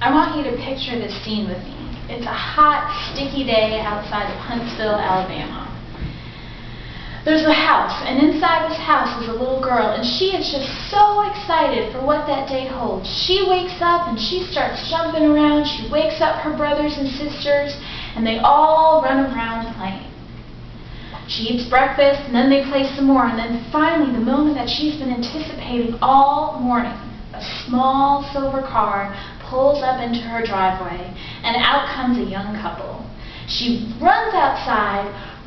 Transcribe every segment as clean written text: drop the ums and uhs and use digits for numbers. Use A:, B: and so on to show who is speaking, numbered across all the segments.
A: I want you to picture this scene with me. It's a hot, sticky day outside of Huntsville, Alabama. There's a house, and inside this house is a little girl, and she is just so excited for what that day holds. She wakes up and she starts jumping around. She wakes up her brothers and sisters, and they all run around playing. She eats breakfast, and then they play some more, and then finally, the moment that she's been anticipating all morning, a small silver car pulls up into her driveway, and out comes a young couple. She runs outside,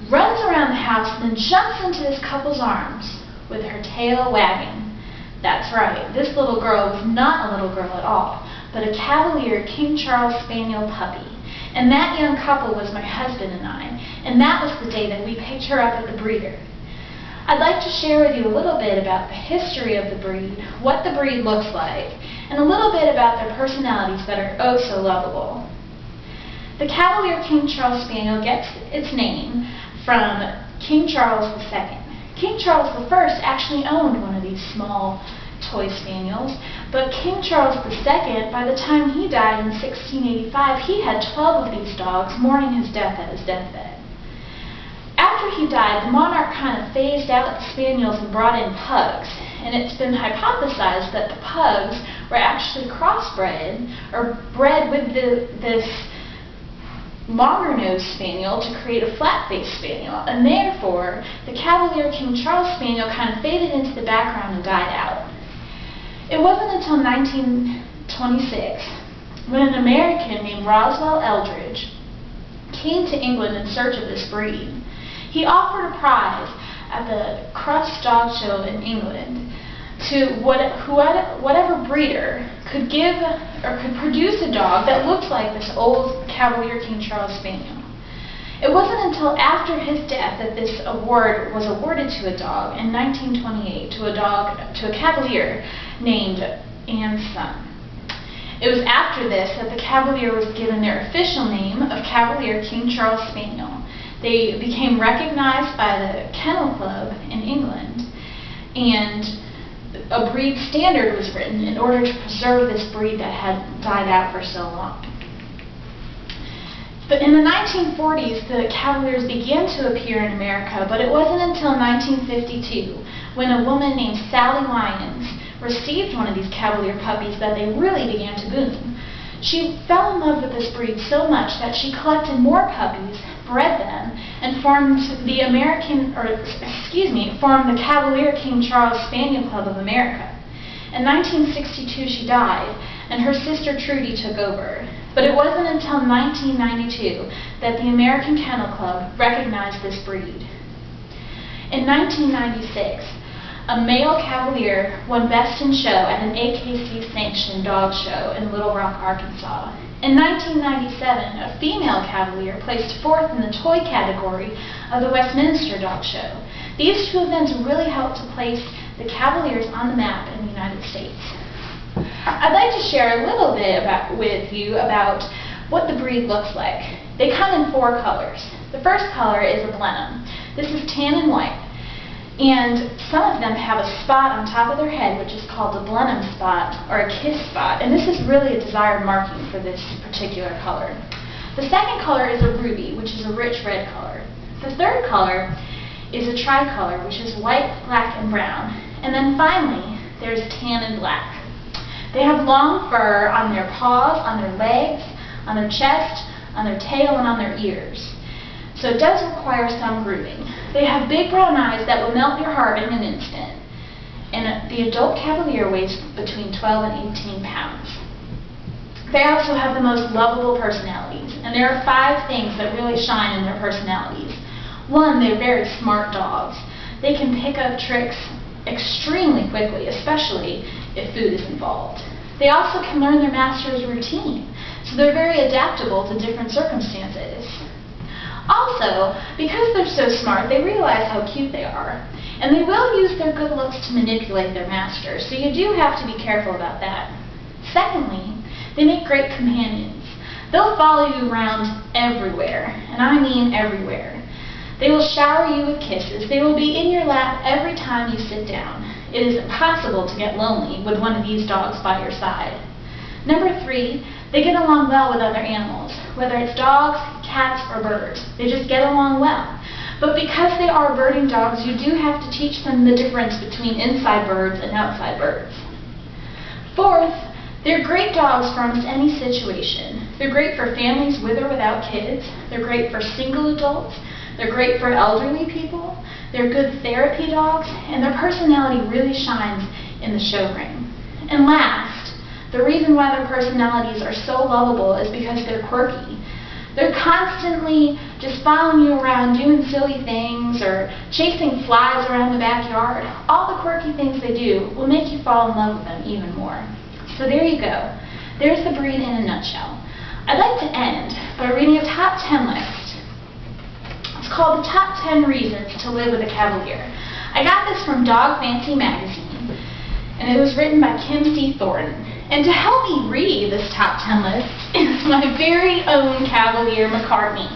A: runs around the house, and then jumps into this couple's arms with her tail wagging. That's right, this little girl was not a little girl at all, but a Cavalier King Charles Spaniel puppy. And that young couple was my husband and I, and that was the day that we picked her up at the breeder. I'd like to share with you a little bit about the history of the breed, what the breed looks like, and a little bit about their personalities that are oh so lovable. The Cavalier King Charles Spaniel gets its name from King Charles II. King Charles I actually owned one of these small toy spaniels, but King Charles II, by the time he died in 1685, he had 12 of these dogs mourning his death at his deathbed. After he died, the monarch kind of phased out the spaniels and brought in pugs, and it's been hypothesized that the pugs were actually crossbred or bred with this longer-nosed spaniel to create a flat-faced spaniel, and therefore the Cavalier King Charles Spaniel kind of faded into the background and died out. It wasn't until 1926 when an American named Roswell Eldridge came to England in search of this breed. He offered a prize at the Crufts Dog Show in England to whatever breeder could give or could produce a dog that looked like this old Cavalier King Charles Spaniel. It wasn't until after his death that this award was awarded to a dog in 1928 to a Cavalier named Anne's Son. It was after this that the Cavalier was given their official name of Cavalier King Charles Spaniel. They became recognized by the Kennel Club in England, and a breed standard was written in order to preserve this breed that had died out for so long. But in the 1940s, the Cavaliers began to appear in America, but it wasn't until 1952 when a woman named Sally Lyons received one of these Cavalier puppies that they really began to boom. She fell in love with this breed so much that she collected more puppies, bred them, and formed the Cavalier King Charles Spaniel Club of America. In 1962 she died, and her sister Trudy took over. But it wasn't until 1992 that the American Kennel Club recognized this breed. In 1996, a male Cavalier won Best in Show at an AKC-sanctioned dog show in Little Rock, Arkansas. In 1997, a female Cavalier placed 4th in the toy category of the Westminster Dog Show. These two events really helped to place the Cavaliers on the map in the United States. I'd like to share a little bit with you about what the breed looks like. They come in 4 colors. The first color is a Blenheim. This is tan and white. And some of them have a spot on top of their head, which is called a Blenheim spot or a kiss spot. And this is really a desired marking for this particular color. The second color is a ruby, which is a rich red color. The third color is a tricolor, which is white, black, and brown. And then finally, there's tan and black. They have long fur on their paws, on their legs, on their chest, on their tail, and on their ears. So it does require some grooming. They have big brown eyes that will melt your heart in an instant. And the adult Cavalier weighs between 12 and 18 pounds. They also have the most lovable personalities. And there are 5 things that really shine in their personalities. 1, they're very smart dogs. They can pick up tricks extremely quickly, especially if food is involved. They also can learn their master's routine, so they're very adaptable to different circumstances. Also, because they're so smart, they realize how cute they are, and they will use their good looks to manipulate their master, so you do have to be careful about that. Secondly, they make great companions. They'll follow you around everywhere, and I mean everywhere. They will shower you with kisses. They will be in your lap every time you sit down. It is impossible to get lonely with one of these dogs by your side. Number 3, they get along well with other animals, whether it's dogs, cats, or birds. They just get along well. But because they are birding dogs, you do have to teach them the difference between inside birds and outside birds. 4th, they're great dogs for almost any situation. They're great for families with or without kids. They're great for single adults. They're great for elderly people. They're good therapy dogs, and their personality really shines in the show ring. And last, the reason why their personalities are so lovable is because they're quirky. They're constantly just following you around, doing silly things, or chasing flies around the backyard. All the quirky things they do will make you fall in love with them even more. So there you go. There's the breed in a nutshell. I'd like to end by reading a top 10 list. It's called The Top 10 Reasons to Live with a Cavalier. I got this from Dog Fancy magazine, and it was written by Kim C. Thornton. And to help me read this top 10 list is my very own Cavalier McCartney.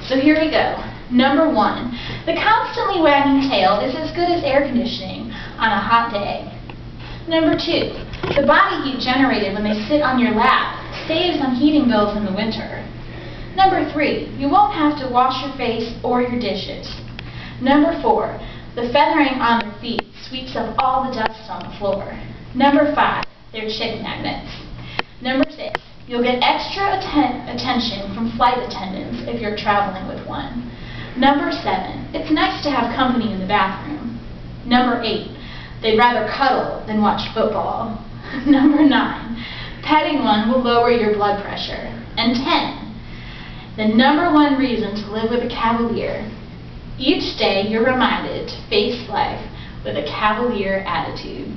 A: So here we go. Number 1, the constantly wagging tail is as good as air conditioning on a hot day. Number 2, the body heat generated when they sit on your lap saves on heating bills in the winter. Number 3, you won't have to wash your face or your dishes. Number 4, the feathering on their feet sweeps up all the dust on the floor. Number 5, they're chick magnets. Number 6, you'll get extra attention from flight attendants if you're traveling with one. Number 7, it's nice to have company in the bathroom. Number 8, they'd rather cuddle than watch football. Number 9, petting one will lower your blood pressure. And 10, the number 1 reason to live with a Cavalier. Each day you're reminded to face life with a Cavalier attitude.